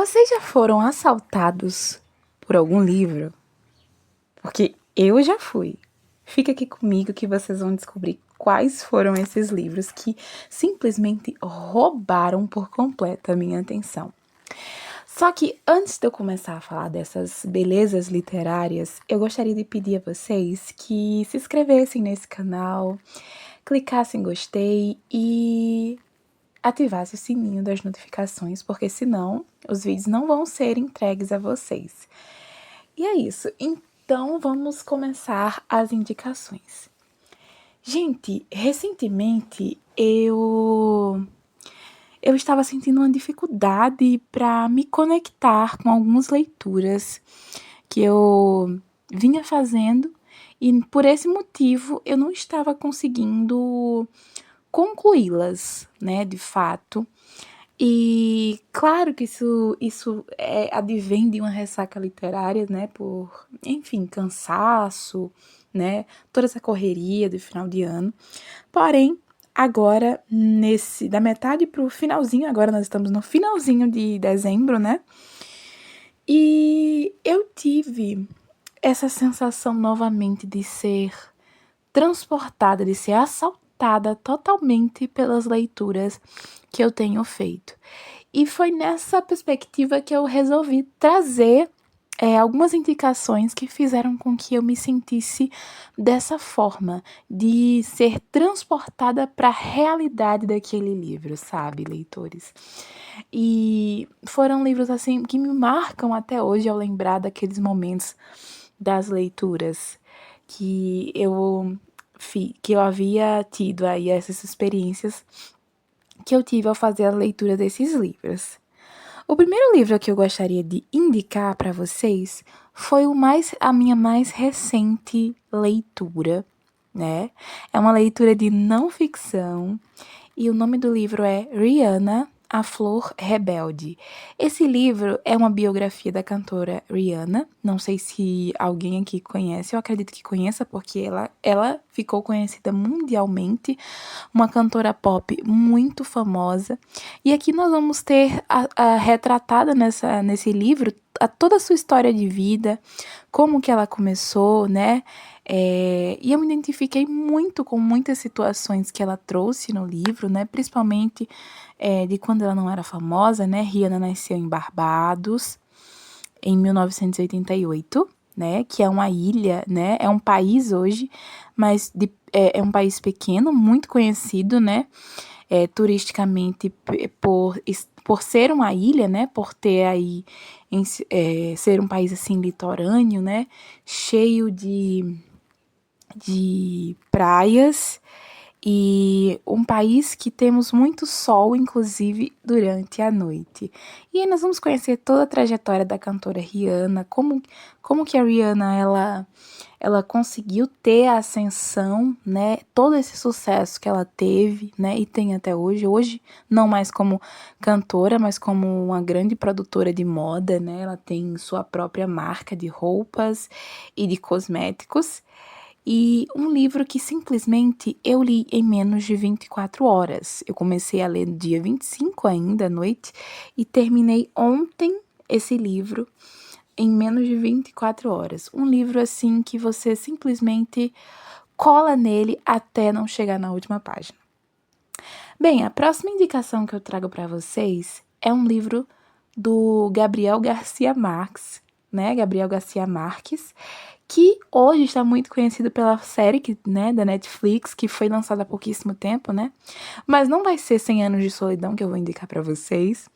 Vocês já foram assaltados por algum livro? Porque eu já fui. Fica aqui comigo que vocês vão descobrir quais foram esses livros que simplesmente roubaram por completo a minha atenção. Só que antes de eu começar a falar dessas belezas literárias, eu gostaria de pedir a vocês que se inscrevessem nesse canal, clicassem em gostei e ativasse o sininho das notificações, porque senão os vídeos não vão ser entregues a vocês. E é isso, então vamos começar as indicações. Gente, recentemente eu estava sentindo uma dificuldade para me conectar com algumas leituras que eu vinha fazendo e por esse motivo eu não estava conseguindo concluí-las, né, de fato. E claro que isso advém de uma ressaca literária, né, por, enfim, cansaço, né, toda essa correria do final de ano. Porém, agora, da metade pro finalzinho, agora nós estamos no finalzinho de dezembro, né, e eu tive essa sensação novamente de ser transportada, de ser assaltada totalmente pelas leituras que eu tenho feito. E foi nessa perspectiva que eu resolvi trazer algumas indicações que fizeram com que eu me sentisse dessa forma, de ser transportada para a realidade daquele livro, sabe, leitores? E foram livros assim que me marcam até hoje ao lembrar daqueles momentos das leituras que eu havia tido aí essas experiências que eu tive ao fazer a leitura desses livros. O primeiro livro que eu gostaria de indicar para vocês foi a minha mais recente leitura, né? É uma leitura de não ficção e o nome do livro é Rihanna, a Flor Rebelde. Esse livro é uma biografia da cantora Rihanna. Não sei se alguém aqui conhece, eu acredito que conheça, porque ela ficou conhecida mundialmente, uma cantora pop muito famosa. E aqui nós vamos ter a retratada nesse livro toda a sua história de vida, como que ela começou, né? E eu me identifiquei muito com muitas situações que ela trouxe no livro, né? Principalmente de quando ela não era famosa, né? Rihanna nasceu em Barbados, em 1988, né? Que é uma ilha, né? É um país hoje, mas é um país pequeno, muito conhecido, né? Turisticamente por ser uma ilha, né? Por ter aí ser um país assim litorâneo, né? Cheio de praias e um país que temos muito sol, inclusive durante a noite. E aí nós vamos conhecer toda a trajetória da cantora Rihanna, como que a Rihanna ela conseguiu ter a ascensão, né, todo esse sucesso que ela teve, né, e tem até hoje não mais como cantora, mas como uma grande produtora de moda, né, ela tem sua própria marca de roupas e de cosméticos. E um livro que simplesmente eu li em menos de 24 horas. Eu comecei a ler no dia 25 ainda à noite e terminei ontem esse livro em menos de 24 horas. Um livro assim que você simplesmente cola nele até não chegar na última página. Bem, a próxima indicação que eu trago para vocês é um livro do Gabriel Garcia Marques, né? Gabriel Garcia Marques, que hoje está muito conhecido pela série né, da Netflix, que foi lançada há pouquíssimo tempo, né? Mas não vai ser 100 Anos de Solidão que eu vou indicar para vocês.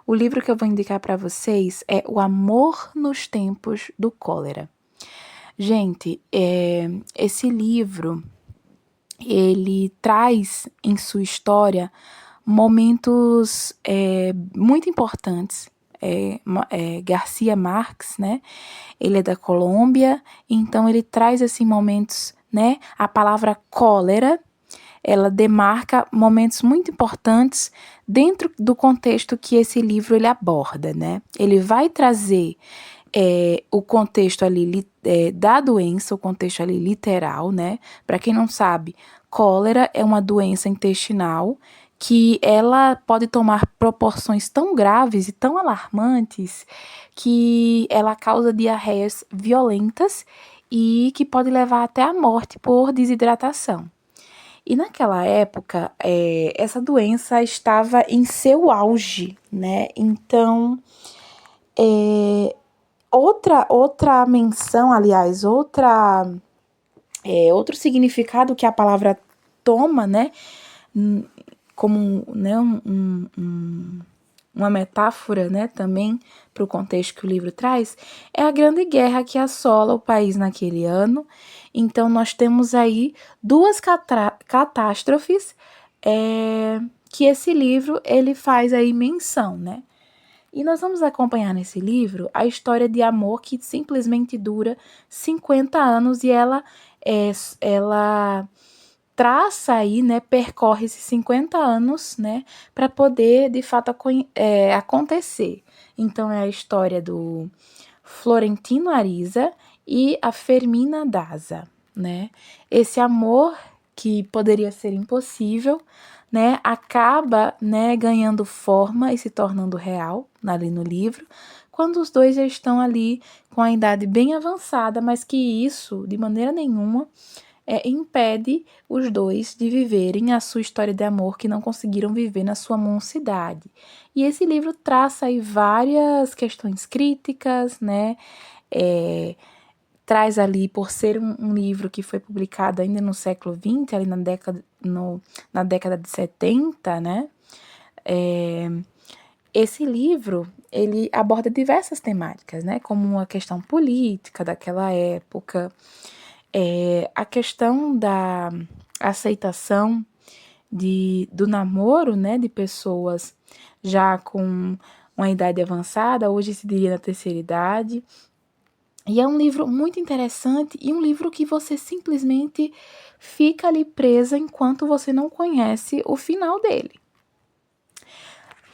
O livro que eu vou indicar para vocês é O Amor nos Tempos do Cólera. Gente, esse livro, ele traz em sua história momentos muito importantes. Garcia Marques, né? Ele é da Colômbia, então ele traz assim momentos, né? A palavra cólera, ela demarca momentos muito importantes dentro do contexto que esse livro ele aborda, né? Ele vai trazer o contexto ali da doença, o contexto ali literal, né? Para quem não sabe, cólera é uma doença intestinal que ela pode tomar proporções tão graves e tão alarmantes que ela causa diarreias violentas e que pode levar até a morte por desidratação. E naquela época, essa doença estava em seu auge, né? Então, outra menção, aliás, outro significado que a palavra toma, né? Como, né, uma metáfora, né, também para o contexto que o livro traz, é a grande guerra que assola o país naquele ano. Então, nós temos aí duas catástrofes que esse livro ele faz aí menção, né? E nós vamos acompanhar nesse livro a história de amor que simplesmente dura 50 anos e ela traça aí, né, percorre esses 50 anos, né, para poder de fato acontecer. Então é a história do Florentino Ariza e a Fermina Daza, né? Esse amor que poderia ser impossível, né, acaba, né, ganhando forma e se tornando real ali no livro, quando os dois já estão ali com a idade bem avançada, mas que isso, de maneira nenhuma, impede os dois de viverem a sua história de amor que não conseguiram viver na sua mocidade. E esse livro traça aí várias questões críticas, né? Traz ali, por ser um livro que foi publicado ainda no século XX, ali na década de 70, né? Esse livro, ele aborda diversas temáticas, né? Como a questão política daquela época, a questão da aceitação do namoro, né, de pessoas já com uma idade avançada, hoje se diria na terceira idade. E é um livro muito interessante e um livro que você simplesmente fica ali presa enquanto você não conhece o final dele.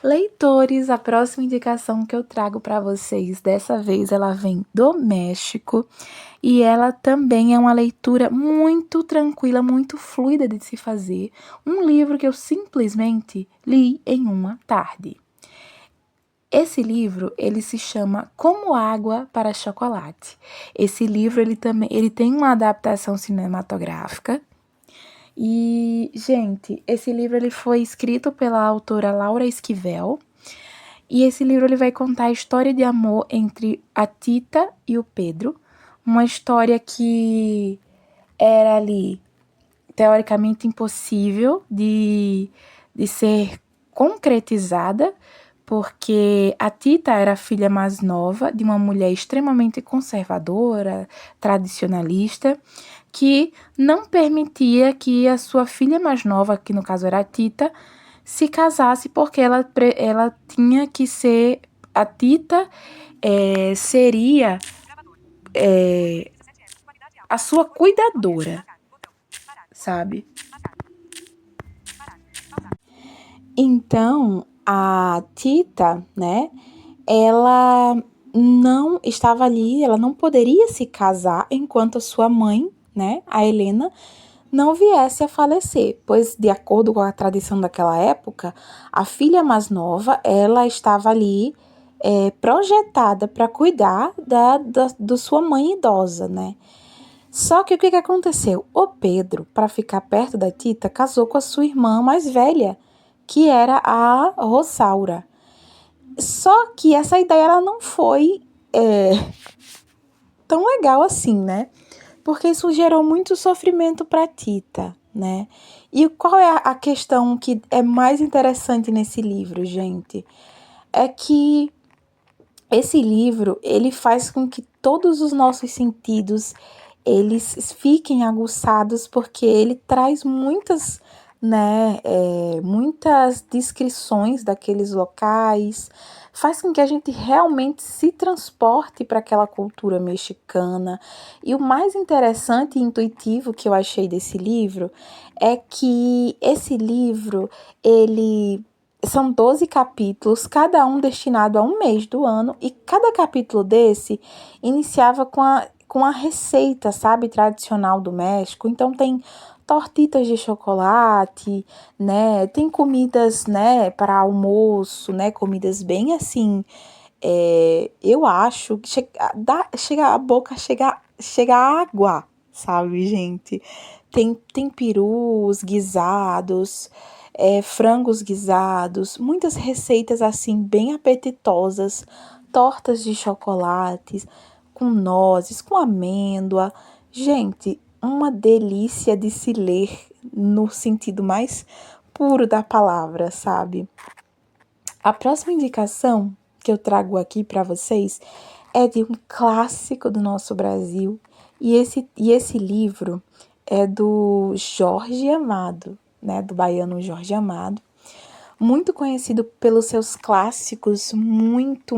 Leitores, a próxima indicação que eu trago para vocês, dessa vez ela vem do México e ela também é uma leitura muito tranquila, muito fluida de se fazer. Um livro que eu simplesmente li em uma tarde. Esse livro, ele se chama Como Água para Chocolate. Esse livro, ele tem uma adaptação cinematográfica. E, gente, esse livro ele foi escrito pela autora Laura Esquivel. E esse livro ele vai contar a história de amor entre a Tita e o Pedro. Uma história que era ali, teoricamente, impossível de ser concretizada, porque a Tita era a filha mais nova de uma mulher extremamente conservadora, tradicionalista, que não permitia que a sua filha mais nova, que no caso era a Tita, se casasse, porque ela tinha que ser. A Tita seria a sua cuidadora, sabe? Então, a Tita, né, ela não estava ali, ela não poderia se casar enquanto a sua mãe, né, a Helena, não viesse a falecer, pois, de acordo com a tradição daquela época, a filha mais nova, ela estava ali projetada para cuidar da sua mãe idosa, né? Só que o que aconteceu? O Pedro, para ficar perto da Tita, casou com a sua irmã mais velha, que era a Rosaura. Só que essa ideia ela não foi tão legal assim, né? Porque isso gerou muito sofrimento para Tita, né? E qual é a questão que é mais interessante nesse livro, gente? É que esse livro, ele faz com que todos os nossos sentidos, eles fiquem aguçados, porque ele traz muitas, né, muitas descrições daqueles locais, faz com que a gente realmente se transporte para aquela cultura mexicana. E o mais interessante e intuitivo que eu achei desse livro é que esse livro, ele são 12 capítulos, cada um destinado a um mês do ano, e cada capítulo desse iniciava com a receita, sabe, tradicional do México. Então tem tortitas de chocolate, né? Tem comidas, né, para almoço, né? Comidas bem assim, eu acho que chega a boca, chega a água, sabe, gente? Tem perus guisados, frangos guisados, muitas receitas assim bem apetitosas, tortas de chocolates, com nozes, com amêndoa. Gente, uma delícia de se ler no sentido mais puro da palavra, sabe? A próxima indicação que eu trago aqui para vocês é de um clássico do nosso Brasil, e esse livro é do Jorge Amado, né, do baiano Jorge Amado, muito conhecido pelos seus clássicos muito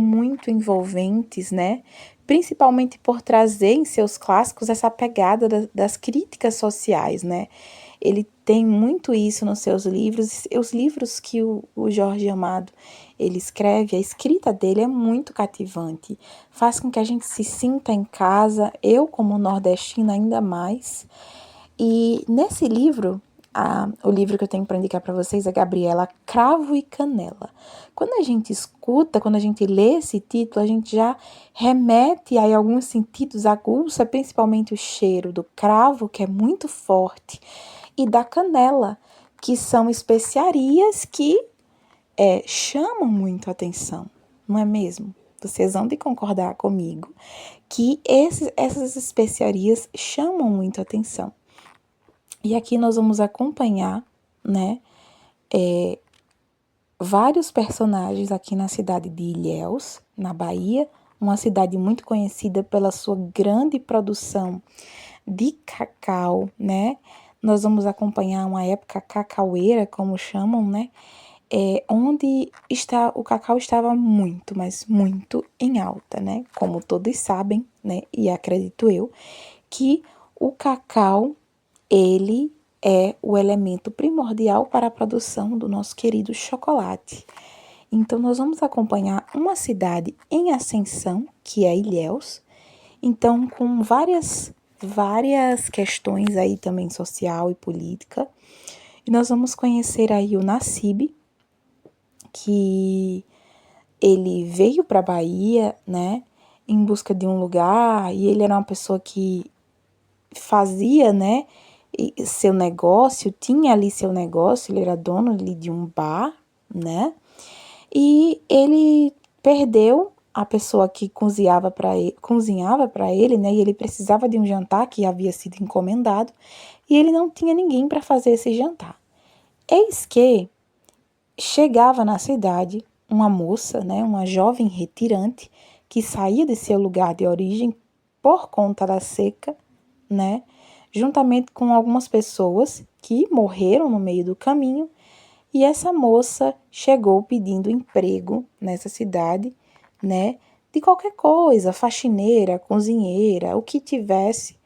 envolventes, né? Principalmente por trazer em seus clássicos essa pegada das críticas sociais, né? Ele tem muito isso nos seus livros. Os livros que o Jorge Amado ele escreve, a escrita dele é muito cativante. Faz com que a gente se sinta em casa, eu como nordestina ainda mais. E nesse livro, o livro que eu tenho para indicar para vocês é Gabriela, Cravo e Canela. Quando a gente escuta, quando a gente lê esse título, a gente já remete a alguns sentidos, aguça principalmente o cheiro do cravo, que é muito forte, e da canela, que são especiarias que chamam muito a atenção, não é mesmo? Vocês vão de concordar comigo que essas especiarias chamam muito a atenção. E aqui nós vamos acompanhar, né, vários personagens aqui na cidade de Ilhéus, na Bahia, uma cidade muito conhecida pela sua grande produção de cacau, né? Nós vamos acompanhar uma época cacaueira, como chamam, né? Onde o cacau estava muito, mas muito em alta, né? Como todos sabem, né? E acredito eu, que o cacau, ele é o elemento primordial para a produção do nosso querido chocolate. Então, nós vamos acompanhar uma cidade em ascensão, que é Ilhéus, então, com várias questões aí também social e política. E nós vamos conhecer aí o Nassib, que ele veio para a Bahia, né, em busca de um lugar, e ele era uma pessoa que fazia, né, seu negócio, tinha ali seu negócio, ele era dono ali de um bar, né, e ele perdeu a pessoa que cozinhava para ele, né, e ele precisava de um jantar que havia sido encomendado, e ele não tinha ninguém para fazer esse jantar. Eis que chegava na cidade uma moça, né, uma jovem retirante, que saía de seu lugar de origem por conta da seca, né, juntamente com algumas pessoas que morreram no meio do caminho, e essa moça chegou pedindo emprego nessa cidade, né, de qualquer coisa, faxineira, cozinheira, o que tivesse.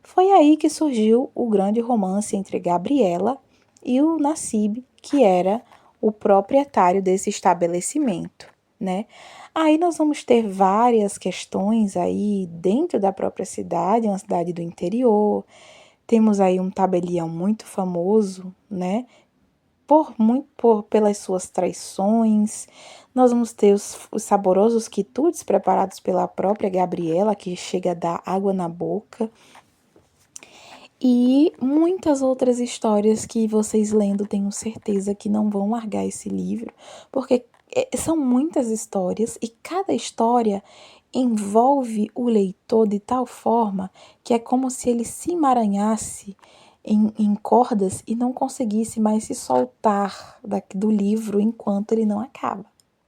Foi aí que surgiu o grande romance entre Gabriela e o Nassib, que era o proprietário desse estabelecimento, né? Aí nós vamos ter várias questões aí dentro da própria cidade, uma cidade do interior. Temos aí um tabelião muito famoso, né? Pelas suas traições. Nós vamos ter os saborosos quitutes preparados pela própria Gabriela, que chega a dar água na boca. E muitas outras histórias que vocês lendo, tenho certeza que não vão largar esse livro, porque são muitas histórias e cada história envolve o leitor de tal forma que é como se ele se emaranhasse em cordas e não conseguisse mais se soltar do livro enquanto ele não acaba,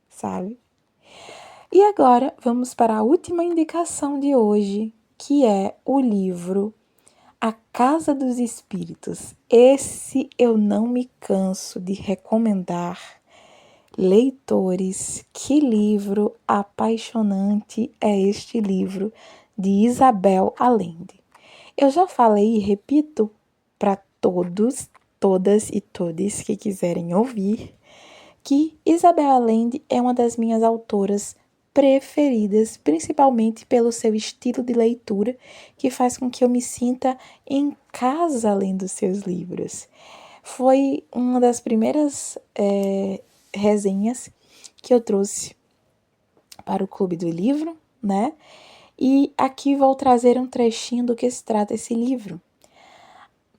sabe? E agora vamos para a última indicação de hoje, que é o livro A Casa dos Espíritos. Esse eu não me canso de recomendar. Leitores, que livro apaixonante é este livro de Isabel Allende. Eu já falei e repito para todos, todas e todes que quiserem ouvir, que Isabel Allende é uma das minhas autoras preferidas, principalmente pelo seu estilo de leitura, que faz com que eu me sinta em casa lendo seus livros. Foi uma das primeiras resenhas que eu trouxe para o Clube do Livro, né? E aqui vou trazer um trechinho do que se trata esse livro.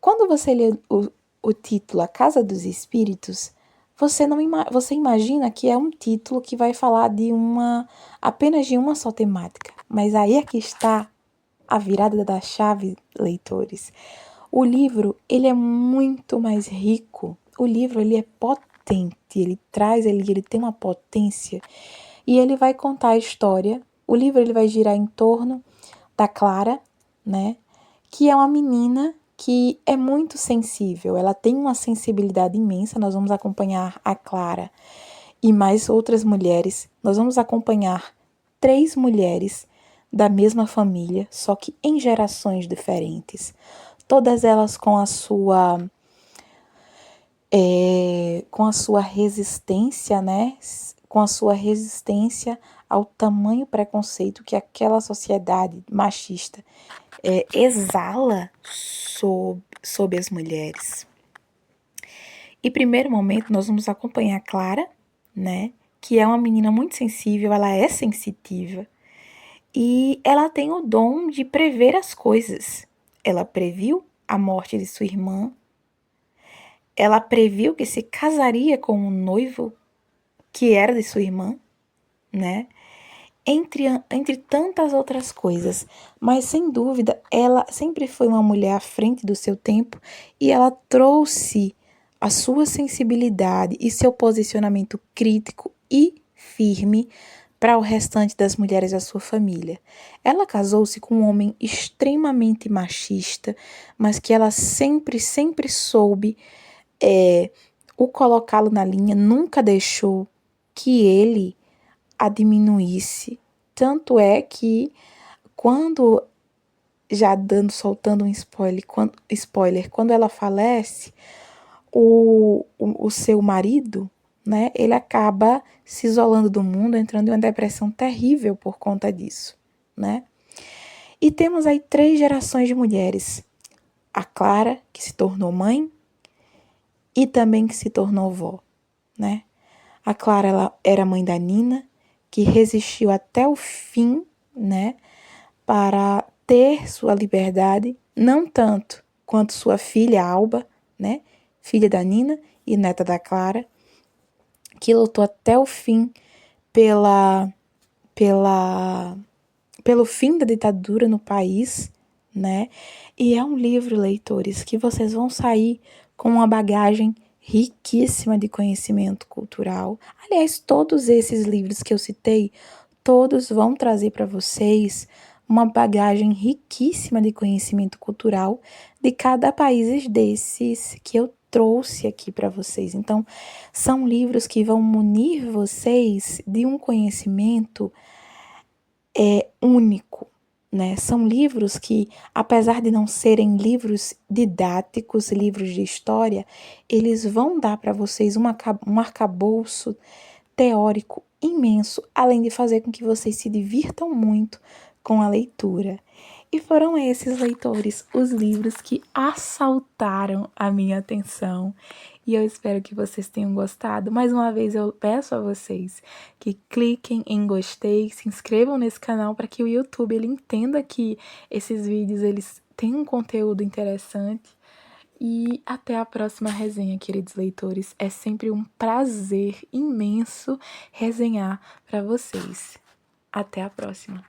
Quando você lê o título A Casa dos Espíritos, você imagina que é um título que vai falar apenas de uma só temática. Mas aí é que está a virada da chave, leitores. O livro, ele é muito mais rico. O livro, ele é potente, ele tem uma potência e ele vai contar a história. O livro, ele vai girar em torno da Clara, né, que é uma menina que é muito sensível, ela tem uma sensibilidade imensa. Nós vamos acompanhar a Clara e mais outras mulheres. Nós vamos acompanhar 3 mulheres da mesma família, só que em gerações diferentes. Todas elas com a sua resistência, né? Com a sua resistência ao tamanho preconceito que aquela sociedade machista exala sobre as mulheres. E primeiro momento nós vamos acompanhar a Clara, né? Que é uma menina muito sensível, ela é sensitiva. E ela tem o dom de prever as coisas. Ela previu a morte de sua irmã. Ela previu que se casaria com um noivo que era de sua irmã, né? Entre tantas outras coisas. Mas, sem dúvida, ela sempre foi uma mulher à frente do seu tempo e ela trouxe a sua sensibilidade e seu posicionamento crítico e firme para o restante das mulheres da sua família. Ela casou-se com um homem extremamente machista, mas que ela sempre soube o colocá-lo na linha, nunca deixou que ele a diminuísse. Tanto é que quando, soltando um spoiler, quando ela falece, o seu marido, né, ele acaba se isolando do mundo, entrando em uma depressão terrível por conta disso, né? E temos aí 3 gerações de mulheres. A Clara, que se tornou mãe, e também que se tornou vó, né? A Clara, ela era mãe da Nina, que resistiu até o fim, né, para ter sua liberdade, não tanto quanto sua filha Alba, né, filha da Nina e neta da Clara, que lutou até o fim pelo fim da ditadura no país, né? E é um livro, leitores, que vocês vão sair com uma bagagem riquíssima de conhecimento cultural. Aliás, todos esses livros que eu citei, todos vão trazer para vocês uma bagagem riquíssima de conhecimento cultural de cada país desses que eu trouxe aqui para vocês. Então, são livros que vão munir vocês de um conhecimento único, né? São livros que, apesar de não serem livros didáticos, livros de história, eles vão dar para vocês um arcabouço teórico imenso, além de fazer com que vocês se divirtam muito com a leitura. E foram esses, leitores, os livros que assaltaram a minha atenção. E eu espero que vocês tenham gostado. Mais uma vez eu peço a vocês que cliquem em gostei, se inscrevam nesse canal para que o YouTube ele entenda que esses vídeos eles têm um conteúdo interessante. E até a próxima resenha, queridos leitores. É sempre um prazer imenso resenhar para vocês. Até a próxima.